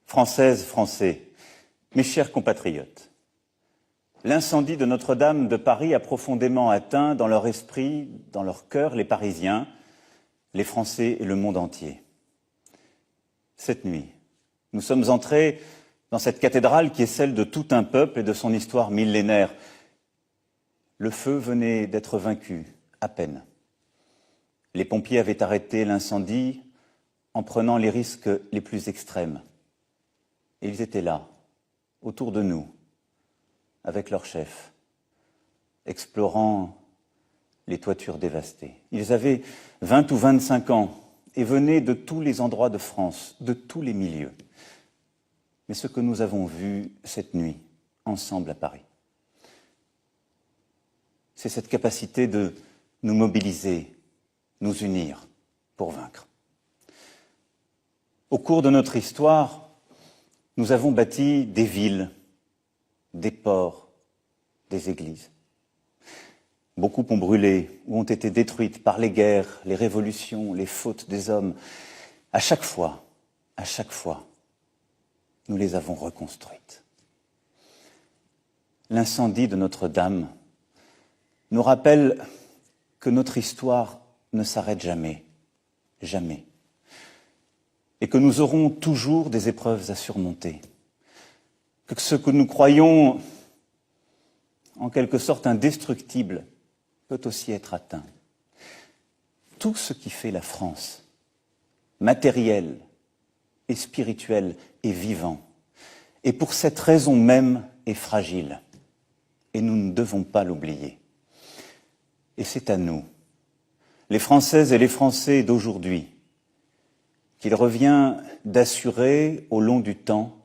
Françaises, Français, mes chers compatriotes, l'incendie de Notre-Dame de Paris a profondément atteint dans leur esprit, dans leur cœur, les Parisiens, les Français et le monde entier. Cette nuit, nous sommes entrés dans cette cathédrale qui est celle de tout un peuple et de son histoire millénaire. Le feu venait d'être vaincu, à peine. Les pompiers avaient arrêté l'incendie en prenant les risques les plus extrêmes. Et ils étaient là, autour de nous, avec leur chef, explorant les toitures dévastées. Ils avaient 20 ou 25 ans et venaient de tous les endroits de France, de tous les milieux. Mais ce que nous avons vu cette nuit, ensemble à Paris, c'est cette capacité de nous mobiliser, nous unir pour vaincre. Au cours de notre histoire, nous avons bâti des villes, des ports, des églises. Beaucoup ont brûlé ou ont été détruites par les guerres, les révolutions, les fautes des hommes. À chaque fois, nous les avons reconstruites. L'incendie de Notre-Dame nous rappelle que notre histoire ne s'arrête jamais, jamais. Et que nous aurons toujours des épreuves à surmonter. Que ce que nous croyons en quelque sorte indestructible peut aussi être atteint. Tout ce qui fait la France, matériel et spirituel et vivant, et pour cette raison même est fragile. Et nous ne devons pas l'oublier. Et c'est à nous, les Françaises et les Français d'aujourd'hui, qu'il revient d'assurer au long du temps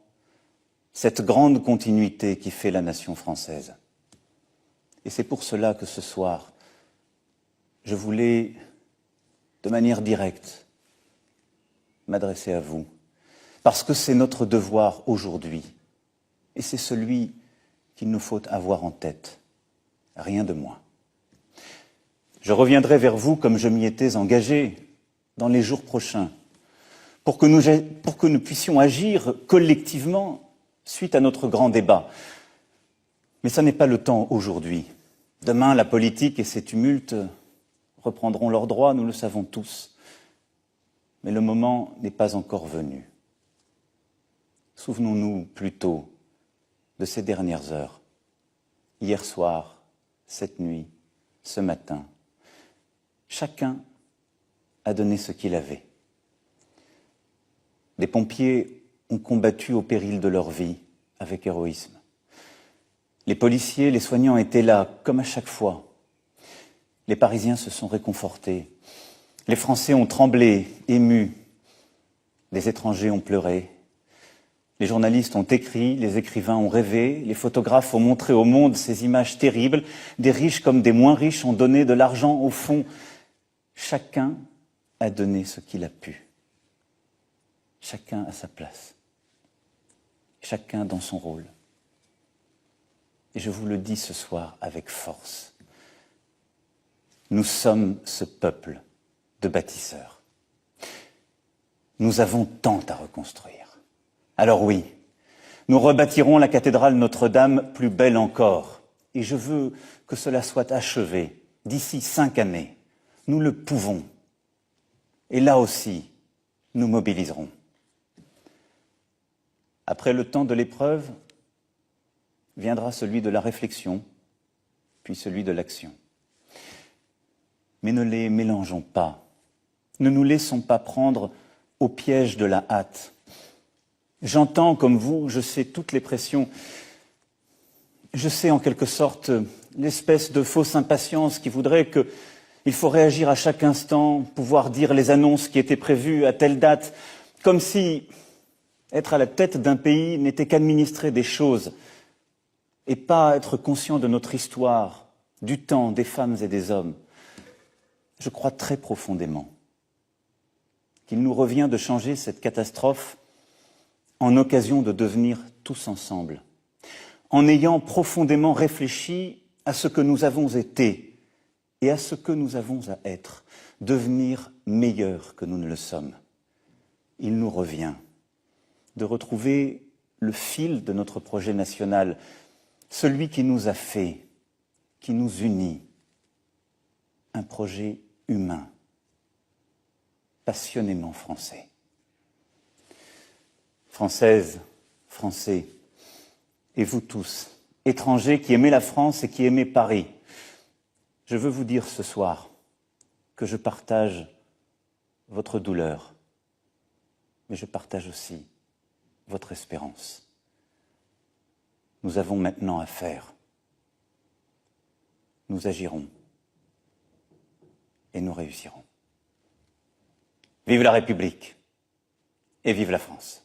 cette grande continuité qui fait la nation française. Et c'est pour cela que ce soir, je voulais, de manière directe, m'adresser à vous, parce que c'est notre devoir aujourd'hui, et c'est celui qu'il nous faut avoir en tête, rien de moins. Je reviendrai vers vous comme je m'y étais engagé dans les jours prochains, pour que nous puissions agir collectivement suite à notre grand débat. Mais ça n'est pas le temps aujourd'hui. Demain, la politique et ses tumultes reprendront leurs droits, nous le savons tous. Mais le moment n'est pas encore venu. Souvenons-nous plutôt de ces dernières heures, hier soir, cette nuit, ce matin. Chacun a donné ce qu'il avait. Les pompiers ont combattu au péril de leur vie, avec héroïsme. Les policiers, les soignants étaient là, comme à chaque fois. Les Parisiens se sont réconfortés. Les Français ont tremblé, émus. Les étrangers ont pleuré. Les journalistes ont écrit, les écrivains ont rêvé, les photographes ont montré au monde ces images terribles. Des riches comme des moins riches ont donné de l'argent au fond. Chacun a donné ce qu'il a pu. Chacun à sa place, chacun dans son rôle. Et je vous le dis ce soir avec force, nous sommes ce peuple de bâtisseurs. Nous avons tant à reconstruire. Alors oui, nous rebâtirons la cathédrale Notre-Dame plus belle encore. Et je veux que cela soit achevé d'ici 5 années. Nous le pouvons. Et là aussi, nous mobiliserons. Après le temps de l'épreuve, viendra celui de la réflexion, puis celui de l'action. Mais ne les mélangeons pas. Ne nous laissons pas prendre au piège de la hâte. J'entends, comme vous, je sais toutes les pressions. Je sais en quelque sorte l'espèce de fausse impatience qui voudrait qu'il faut réagir à chaque instant, pouvoir dire les annonces qui étaient prévues à telle date, comme si être à la tête d'un pays n'était qu'administrer des choses et pas être conscient de notre histoire, du temps, des femmes et des hommes. Je crois très profondément qu'il nous revient de changer cette catastrophe en occasion de devenir tous ensemble, en ayant profondément réfléchi à ce que nous avons été et à ce que nous avons à être, devenir meilleurs que nous ne le sommes. Il nous revient de retrouver le fil de notre projet national, celui qui nous a fait, qui nous unit, un projet humain, passionnément français. Françaises, Français, et vous tous, étrangers qui aimez la France et qui aimez Paris, je veux vous dire ce soir que je partage votre douleur, mais je partage aussi votre espérance. Nous avons maintenant à faire. Nous agirons et nous réussirons. Vive la République et vive la France.